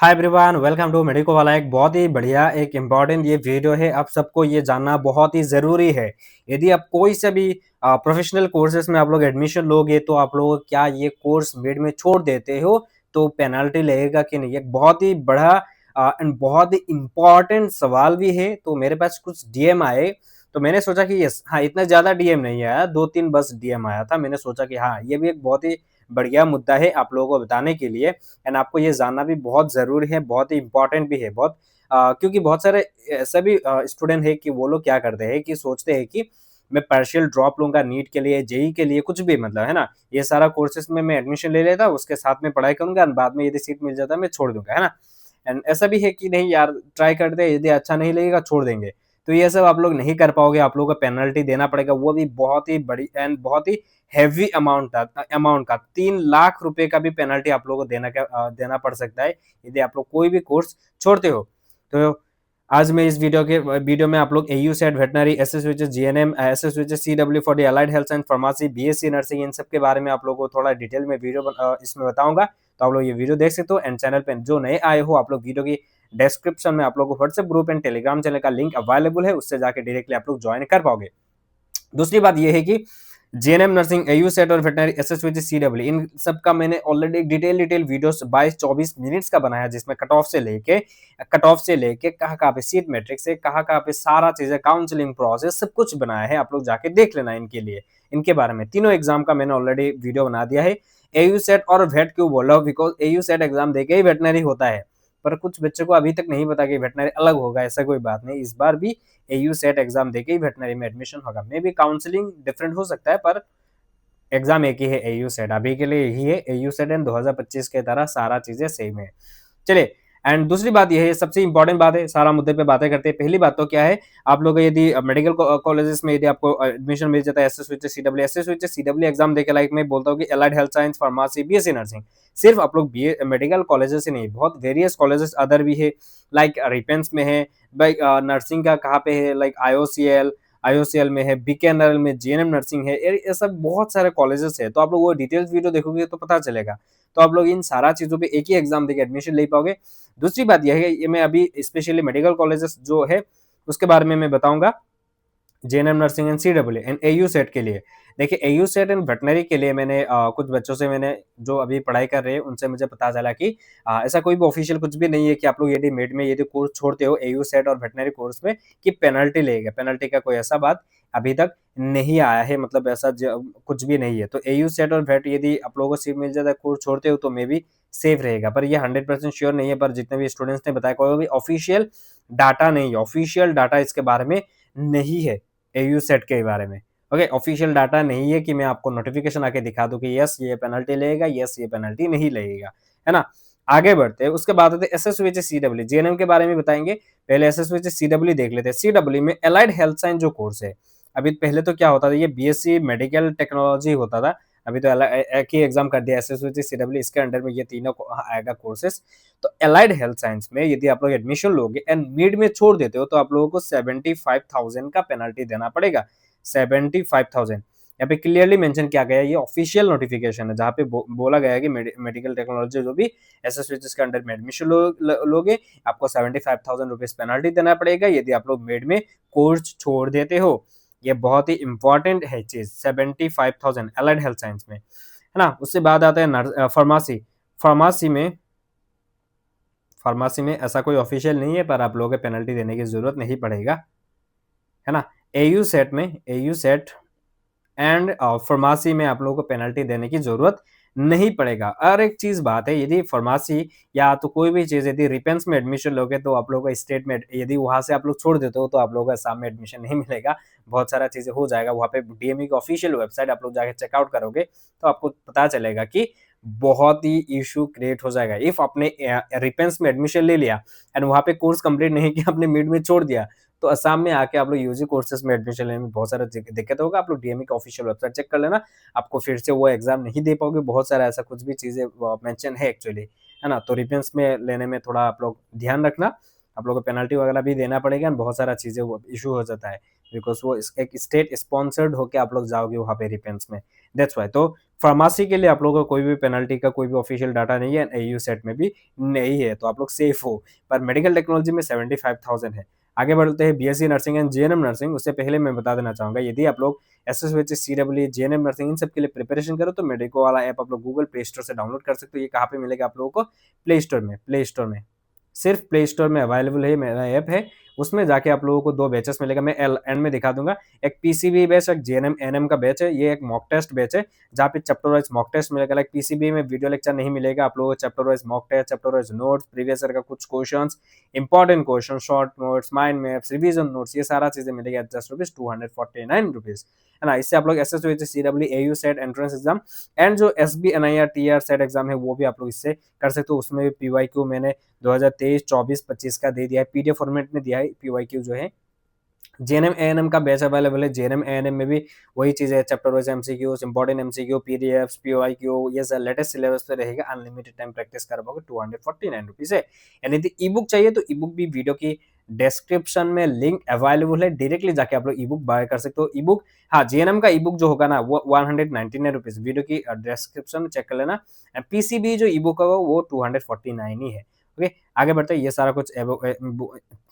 Hi everyone, welcome to medico वाला। एक बहुत ही बढ़िया एक इम्पॉर्टेंट ये वीडियो है। आप सबको ये जानना बहुत ही ज़रूरी है। यदि आप कोई से भी प्रोफेशनल कोर्सेज में आप लोग एडमिशन लोगे तो आप लोग क्या ये कोर्स मिड में छोड़ देते हो तो पेनल्टी लगेगा कि नहीं। एक बहुत ही बड़ा एंड बहुत ही इम्पोर्टेंट सवाल भी है। तो मेरे पास कुछ डीएम आए तो मैंने सोचा कि यस हाँ, इतना ज़्यादा डीएम नहीं आया, 2-3 बस डीएम आया था। मैंने सोचा कि हाँ, ये भी एक बहुत ही बढ़िया मुद्दा है आप लोगों को बताने के लिए। एंड आपको ये जानना भी बहुत ज़रूरी है, बहुत ही इम्पोर्टेंट भी है बहुत। क्योंकि बहुत सारे ऐसे भी स्टूडेंट है कि वो लोग क्या करते हैं कि सोचते हैं कि मैं पार्शियल ड्रॉप लूँगा नीट के लिए, जेईई के लिए, कुछ भी मतलब, है ना? ये सारा कोर्सेज़ में मैं एडमिशन ले लेता हूँ, उसके साथ में पढ़ाई करूँगा एंड बाद में यदि सीट मिल जाता है मैं छोड़ दूँगा, है ना? एंड ऐसा भी है कि नहीं यार, ट्राई करते हैं, यदि अच्छा नहीं लगेगा छोड़ देंगे। तो ये सब आप लोग नहीं कर पाओगे, आप लोगों को पेनल्टी देना पड़ेगा, वो भी बहुत ही बड़ी एंड बहुत ही हेवी अमाउंट का 3 लाख रुपए का भी पेनल्टी आप लोगों को देना पड़ सकता है यदि आप लोग कोई भी कोर्स छोड़ते हो। तो आज मैं इस वीडियो में आप लोग AU CET, veterinary, SSVH, GNM, SSVH, CW for the allied health science, pharmacy, BSc nursing, इन सब के बारे में आप लोगों को थोड़ा डिटेल में इसमें बताऊंगा। तो आप लोग ये वीडियो देख सकते हो। एंड चैनल पे जो नए आए हो, आप लोग वीडियो की डिस्क्रिप्शन में आप लोग को WhatsApp group and Telegram channel का लिंक अवेलेबल है, उससे जाकर डायरेक्टली आप लोग ज्वाइन कर पाओगे। दूसरी बात यह है कि जेएनएम नर्सिंग, एयू सेट और वेटनरी, एसएसवीटी, सीडब्ल्यू, इन सब का मैंने ऑलरेडी डिटेल वीडियोस 22-24 मिनट्स का बनाया, जिसमें कट ऑफ से लेके कहाँ कहाँ पे सीट मैट्रिक्स है, कहाँ कहाँ पे सारा चीजें, काउंसलिंग प्रोसेस, सब कुछ बनाया है। आप लोग जाके देख लेना इनके लिए, इनके बारे में। तीनों एग्जाम का मैंने ऑलरेडी वीडियो बना दिया है। एयू सेट और वेट क्यों बोल रहा हूँ, बिकॉज एयू सेट एग्जाम देके ही वेटनरी होता है, पर कुछ बच्चों को अभी तक नहीं पता कि वेटनरी अलग होगा। ऐसा कोई बात नहीं, इस बार भी एयू सेट एग्जाम देके ही वेटनरी में एडमिशन होगा। मे बी काउंसलिंग डिफरेंट हो सकता है, पर एग्जाम एक ही है एयू सेट, अभी के लिए यही है एयू सेट एंड 2025 के तरह सारा चीजें सेम है। चलिए, एंड दूसरी बात यह है, सबसे इंपॉर्टेंट बात है, सारा मुद्दे पे बातें करते हैं। पहली बात तो क्या है, आप लोग यदि मेडिकल कॉलेजेस में यदि आपको एडमिशन मिल जाता है, एसएसवीटी, सीडब्ल्यू एग्जाम देके, लाइक मैं बोलता हूँ कि allied health science, pharmacy, BSc nursing, सिर्फ आप लोग बी मेडिकल कॉलेजेस से नहीं, बहुत वेरियस कॉलेजेस अदर भी है, लाइक रिपेंस में है, लाइक नर्सिंग का कहाँ पे है, लाइक आईओसीएल में है, बीकेएनएल में, जीएनएम नर्सिंग है, ये सब बहुत सारे कॉलेजेस है। तो आप लोग वो डिटेल्स वीडियो देखोगे तो पता चलेगा। तो आप लोग इन सारा चीजों पे एक ही एग्जाम देके एडमिशन ले पाओगे। दूसरी बात यह है, ये मैं अभी स्पेशली मेडिकल कॉलेजेस जो है उसके बारे में मैं बताऊंगा, GNM nursing and CW and AU set के लिए। देखिए, एयू सेट एंड वेटनरी के लिए मैंने कुछ बच्चों से, मैंने जो अभी पढ़ाई कर रहे हैं उनसे मुझे पता चला कि ऐसा कोई भी ऑफिशियल कुछ भी नहीं है कि आप लोग यदि मिड में यदि कोर्स छोड़ते हो एयू सेट और वेटनरी कोर्स में कि पेनल्टी लगेगा। पेनल्टी का कोई ऐसा बात अभी तक नहीं आया है, मतलब ऐसा कुछ भी नहीं है। तो एयू सेट और वेट यदि आप लोगों को सीट मिल जाता है, कोर्स छोड़ते हो, तो मे बी सेफ रहेगा, पर ये 100% श्योर नहीं है। पर जितने भी स्टूडेंट्स ने बताया, कोई भी ऑफिशियल डाटा नहीं है, ऑफिशियल डाटा इसके बारे में नहीं है एयू सेट के बारे में। ओके, ऑफिशियल डाटा नहीं है कि मैं आपको नोटिफिकेशन आके दिखा दूं कि यस ये पेनल्टी लगेगा, यस ये पेनल्टी नहीं लगेगा, है ना। आगे बढ़ते हैं, उसके बाद एसएसवीएच, सीडब्ल्यू, जीएनएम के बारे में बताएंगे। पहले एसएसवीएच, सीडब्ल्यू देख लेते हैं। सीडब्ल्यू में अलाइड हेल्थ साइंस जो कोर्स है, अभी पहले तो क्या होता था, ये बीएससी मेडिकल टेक्नोलॉजी होता था। अभी तो एक ही एग्जाम कर दिया, एसएसवीएच, सीडब्ल्यू, इसके अंडर में ये तीनों आएगा कोर्सेस। तो अलाइड हेल्थ साइंस में यदि आप लोग एडमिशन लोगे एंड मिड में छोड़ देते हो तो आप लोगों को 75,000 का पेनल्टी देना पड़ेगा। 75,000 यहाँ पे क्लियरली मेंशन किया गया है, ये ऑफिशियल नोटिफिकेशन है, जहाँ पे बोला गया है कि मेडिकल टेक्नोलॉजी जो भी एसएसवीएच के अंडर में एडमिशन लोगे, आपको 75,000 रुपीज पेनल्टी देना पड़ेगा यदि आप लोग मिड में कोर्स छोड़ देते हो। ये बहुत ही इंपॉर्टेंट है चीज, 75,000 अलाइड हेल्थ साइंस में, है ना। उससे बाद आता है फार्मेसी। फार्मेसी में फार्मेसी में ऐसा कोई ऑफिशियल नहीं है, पर आप लोगों को पेनल्टी देने की जरूरत नहीं पड़ेगा, है ना। एयू सेट एंड फार्मेसी में आप लोगों को पेनल्टी देने की जरूरत नहीं पड़ेगा। और एक चीज बात है, यदि फार्मेसी या तो कोई भी चीज यदि रिपेंस में एडमिशन लोगे तो आप लोगों को स्टेट में, यदि वहां से आप लोग छोड़ देते हो तो आप लोगों को असम में एडमिशन नहीं मिलेगा। बहुत सारा चीजें हो जाएगा वहां पे। डीएमई की ऑफिशियल वेबसाइट आप लोग जाके चेकआउट करोगे तो आपको पता चलेगा कि बहुत ही इशू क्रिएट हो जाएगा। इफ आपने रिपेंस में एडमिशन ले लिया एंड वहां पे कोर्स कंप्लीट नहीं किया, आपने मिड में छोड़ दिया, तो असम में आके आप लोग यूजी कोर्सेज में एडमिशन लेने में बहुत सारा दिक्कत होगा। आप लोग डीएमई का ऑफिशियल वेबसाइट चेक कर लेना, आपको फिर से वो एग्जाम नहीं दे पाओगे। बहुत सारा ऐसा कुछ भी चीजें मेंशन है एक्चुअली, है ना। तो रिफरेंस में लेने में थोड़ा आप लोग ध्यान रखना। आप लोगों को पेनल्टी वगैरह भी देना पड़ेगा एंड बहुत सारा चीज़ें वो इश्यू हो जाता है, बिकॉज़ वो एक स्टेट स्पॉन्सर्ड होके आप लोग जाओगे वहाँ पे डिफेंस में, दैट्स व्हाई। तो फार्मेसी के लिए आप लोगों को कोई भी पेनल्टी का कोई भी ऑफिशियल डाटा नहीं है, एयू सेट में भी नहीं है, तो आप लोग सेफ हो। पर मेडिकल टेक्नोलॉजी में 75,000 है। आगे बढ़ते हैं BSc nursing and GNM nursing, उससे पहले मैं बता देना चाहूँगा, यदि आप लोग एसएसओएच, सीडब्ल्यू, जीएनएम नर्सिंग इन सब के लिए प्रिपरेशन करो तो मेडिको वाला ऐप आप लोग गूगल प्ले स्टोर से डाउनलोड कर सकते हो। ये कहाँ पे मिलेगा आप लोगों को? प्ले स्टोर में। सिर्फ प्ले स्टोर में अवेलेबल है, मेरा ऐप है, उसमें जाके आप लोगों को 2 बैचेस मिलेगा, मैं एंड में दिखा दूँगा। एक पीसीबी बैच, एक जीएनएम, एएनएम का बैच है, ये एक मॉक टेस्ट बैच है, जहाँ पे चैप्टर वाइज़ मॉक टेस्ट मिलेगा। लाइक पीसीबी में वीडियो लेक्चर नहीं मिलेगा, आप लोगों को chapter wise mock test, chapter wise notes, previous year का कुछ questions, important question, short notes, mind maps, revision notes, ये सारा चीज़ें मिलेगी एट जस्ट रुपीज़ 249 रुपीज़, है ना? इससे आप लोग SSOH, CW, AU CET entrance exam and जो SB, NIR, TR CET exam है, वो भी आप लोग इससे कर सकते हो। उसमें भी पीवाईक्यू मैंने 2023, 24, 25 का दे दिया है, पीडीएफ फॉर्मेट में दिया है पीवाईक्यू जो है। जेएनएम, एएनएम का बैच अवेलेबल है, जेएनएम, एएनएम में भी वही चीज़ है, chapter wise MCQs, important MCQ, PDFs, PYQ, ये सब लेटेस्ट सिलेबस पे रहेगा, अनलिमिटेड टाइम प्रैक्टिस कर पाओगे, 249 रुपीज़ है। एंड यदि ई-बुक चाहिए तो ई-बुक भी वीडियो की डिस्क्रिप्शन में लिंक अवेलेबल है, डायरेक्टली जाके आप लोग ई-बुक बाय कर सकते हो। ई-बुक, हाँ, जेएनएम का ई-बुक जो होगा ना वो 199 रुपीज़, वीडियो की डिस्क्रिप्शन में चेक कर लेना। पीसीबी जो ई-बुक होगा वो 249 ही है। ओके, आगे बढ़ते हैं, ये सारा कुछ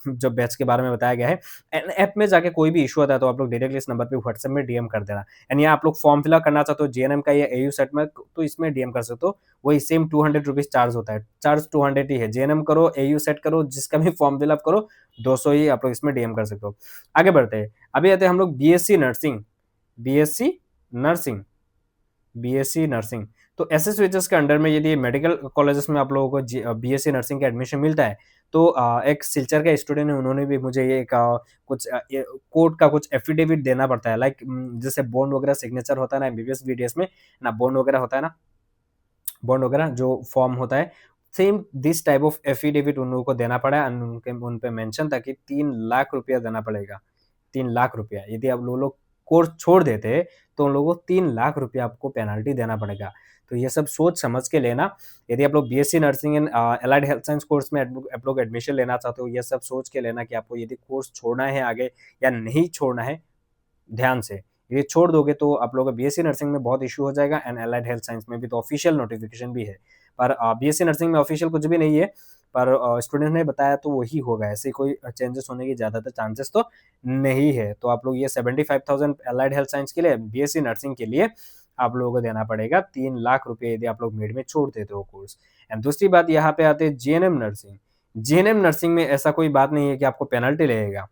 जो बैच के बारे में बताया गया है। एंड ऐप में जाके कोई भी इश्यू आता है तो आप लोग डायरेक्टली इस नंबर पे व्हाट्सएप में डीएम कर देना। एंड यहाँ आप लोग फॉर्म फिल अप करना चाहते हो जेएनएम का या एयू सेट में तो इसमें डीएम कर सकते हो। वही सेम 200 रुपीज़ चार्ज होता है। चार्ज 200 ही है। जेएनएम करो, एयू सेट करो, जिसका भी फॉर्म फिल अप करो, 200 ही आप लोग इसमें डीएम कर सकते हो। आगे बढ़ते हैं। अभी आते हैं हम लोग BSc nursing. BSc nursing. BSc nursing. तो एसएसवीएचएस के अंडर में यदि मेडिकल कॉलेजेस में आप लोगों को बीएससी नर्सिंग का एडमिशन मिलता है, तो एक सिलचर के स्टूडेंट है, उन्होंने भी मुझे ये एक कुछ ये कोर्ट का कुछ एफिडेविट देना पड़ता है। लाइक जैसे बॉन्ड वगैरह सिग्नेचर होता है ना एमबीबीएस, बीडीएस में ना बॉन्ड वगैरह होता है ना, बॉन्ड वगैरह जो फॉर्म होता है, same this type of affidavit उन लोगों को देना पड़ा एंड उनके उन पे मेंशन था कि 3 लाख रुपया देना पड़ेगा। 3 लाख रुपया। यदि आप लोग कोर्स छोड़ देते हैं, तो उन लोगों को 3 लाख रुपया आपको पेनल्टी देना पड़ेगा। तो ये सब सोच समझ के लेना। यदि आप लोग BSc nursing and allied health science course में आप लोग एडमिशन लेना चाहते हो, ये सब सोच के लेना कि आपको यदि कोर्स छोड़ना है आगे या नहीं छोड़ना है, ध्यान से। ये छोड़ दोगे तो आप लोगों का बीएससी नर्सिंग में बहुत इश्यू हो जाएगा एंड एलाइड हेल्थ साइंस में भी तो ऑफिशियल नोटिफिकेशन भी है। पर बीएससी नर्सिंग में ऑफिशियल कुछ भी नहीं है, पर स्टूडेंट ने बताया तो वही होगा, ऐसे कोई चेंजेस होने की ज़्यादातर चांसेस तो नहीं है। तो आप लोग ये 75,000 एलाइड हेल्थ साइंस के लिए, बीएससी नर्सिंग के लिए आप लोगों को देना पड़ेगा 3 लाख रुपए यदि आप लोग मिड में छोड़ देते हो कोर्स। एंड दूसरी बात यहाँ पे आते हैं जीएनएम नर्सिंग। जीएनएम नर्सिंग में ऐसा कोई बात नहीं है कि आपको पेनल्टी लगेगा।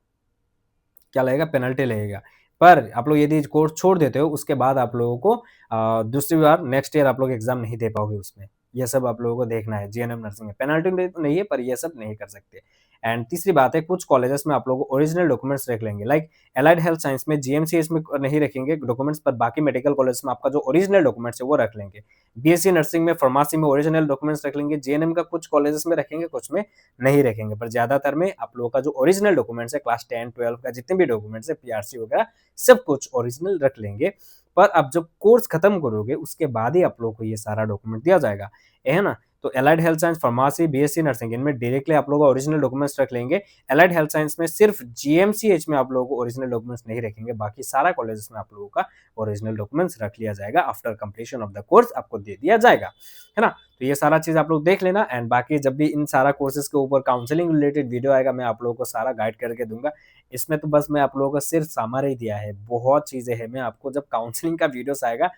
क्या लगेगा? पेनल्टी लगेगा। पर आप लोग यदि कोर्स छोड़ देते हो, उसके बाद आप लोगों को दूसरी बार नेक्स्ट ईयर आप लोग एग्ज़ाम नहीं दे पाओगे उसमें। ये सब आप लोगों को देखना है जीएनएम नर्सिंग में। पेनल्टी नहीं है, पर ये सब नहीं कर सकते। एंड तीसरी बात है, कुछ कॉलेजेस में आप लोग ओरिजिनल डॉक्यूमेंट्स रख लेंगे। लाइक एलाइड हेल्थ साइंस में, जीएमसीएच में नहीं रखेंगे डॉक्यूमेंट्स, पर बाकी मेडिकल कॉलेज में आपका जो ओरिजिनल डॉक्यूमेंट्स है वो रख लेंगे। बीएससी नर्सिंग में, फार्मेसी में ओरिजिनल डॉक्यूमेंट्स रख लेंगे। जीएनएम का कुछ कॉलेजेस में रखेंगे, कुछ में नहीं रखेंगे, पर ज़्यादातर में आप लोगों का जो ओरिजिनल डॉक्यूमेंट्स है, क्लास 10, 12 का जितने भी डॉक्यूमेंट्स है, पीआरसी वगैरह, सब कुछ ओरिजिनल रख लेंगे। पर अब जब कोर्स खत्म करोगे, उसके बाद ही आप लोगों को ये सारा डॉक्यूमेंट दिया जाएगा, है ना? तो allied health science, pharmacy, BSc nursing, इनमें डायरेक्टली आप लोग ओरिजिनल डॉक्यूमेंट्स रख लेंगे। एलाइड हेल्थ साइंस में सिर्फ जीएमसीएच में आप लोगों को ओरिजिनल डॉक्यूमेंट्स नहीं रखेंगे, बाकी सारा कॉलेजेस में आप लोगों का ओरिजिनल डॉक्यूमेंट्स रख लिया जाएगा। After completion of the course आपको दे दिया जाएगा, है ना? तो ये सारा चीज़ आप लोग देख लेना एंड बाकी जब भी इन सारा कोर्सेज़ के ऊपर काउंसलिंग रिलेटेड वीडियो आएगा, मैं आप लोगों को सारा गाइड करके दूँगा। इसमें तो बस मैं आप लोगों को सिर्फ समरी दिया है, बहुत चीज़ें हैं। मैं आपको जब काउंसलिंग का वीडियोस आएगा,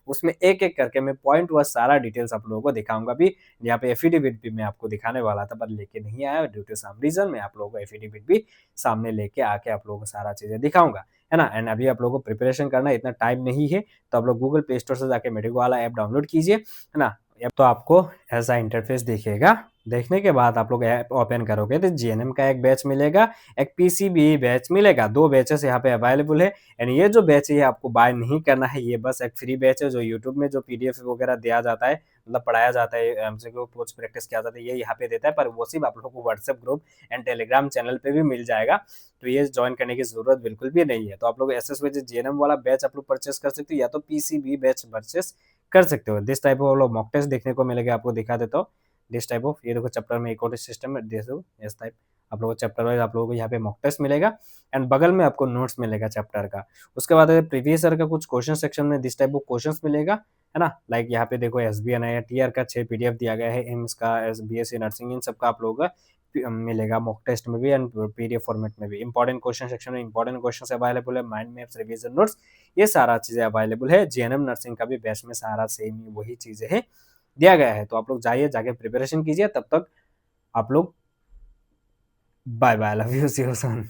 उसमें एक-एक करके मैं पॉइंट वाइज़ सारा डिटेल्स आप लोगों को दिखाऊँगा भी। यहाँ पे एफिडेविट भी मैं आपको दिखाने वाला था, पर लेके नहीं आया ड्यू टू सम रीज़न। मैं आप लोगों को एफिडेविट भी सामने लेके आके आप लोगों को सारा चीज़ें दिखाऊँगा, है ना? एंड अभी आप लोगों को प्रिपरेशन करना है, इतना टाइम नहीं है, तो आप लोग गूगल प्ले स्टोर से जाके मेडिको वाला ऐप डाउनलोड कीजिए, है ना? ऐप तो आपको ऐसा इंटरफ़ेस दिखेगा। देखने के बाद आप लोग ऐप ओपन करोगे तो जीएनएम का एक बैच मिलेगा, एक पीसीबी बैच मिलेगा, 2 बैचेस यहाँ पे अवेलेबल है। एंड ये जो बैच है ये आपको बाय नहीं करना है, ये बस एक फ्री बैच है जो यूट्यूब में जो पीडीएफ वगैरह दिया जाता है, मतलब पढ़ाया जाता है, एमसीक्यू पोस्ट प्रैक्टिस किया जाता है, ये यहाँ पे देता है, पर वो सिर्फ आप लोगों को WhatsApp group and Telegram channel पे भी मिल जाएगा। तो ये जॉइन करने की ज़रूरत बिल्कुल भी नहीं है। तो आप लोग एसएसवीजी जीएनएम वाला बैच आप लोग परचेस कर सकते हो या तो पीसीबी बैच परचेस कर सकते हो। This type of mock test देखने को मिलेगा, आपको दिखा देता हूँ। दिस टाइप ऑफ, ये देखो चैप्टर में एक और सिस्टम है, देखो इस टाइप आप लोगों को चैप्टर वाइज़ आप लोगों को यहाँ पे मॉक टेस्ट मिलेगा एंड बगल में आपको नोट्स मिलेगा चैप्टर का। उसके बाद प्रीवियस ईयर का कुछ क्वेश्चन सेक्शन में दिस टाइप ऑफ क्वेश्चंस मिलेगा, है ना? लाइक यहाँ पे देखो एसबीएन है, टीआर का 6 पीडीएफ दिया गया है, एम्स का, एस बीएससी नर्सिंग इन सब का आप लोगों का मिलेगा मॉक टेस्ट में भी एंड पीडीएफ फॉर्मेट में भी। इंपॉर्टेंट क्वेश्चन सेक्शन में इंपॉर्टेंट क्वेश्चंस अवेलेबल है, माइंड मैप्स, रिवीजन नोट्स, ये सारा चीज़ें अवेलेबल है। जीएनएम नर्सिंग का भी बैच में सारा सेम ही वही चीज़ें हैं, दिया गया है। तो आप लोग जाइए, जाके प्रिपरेशन कीजिए, तब तक आप लोग bye bye, love you, see you soon.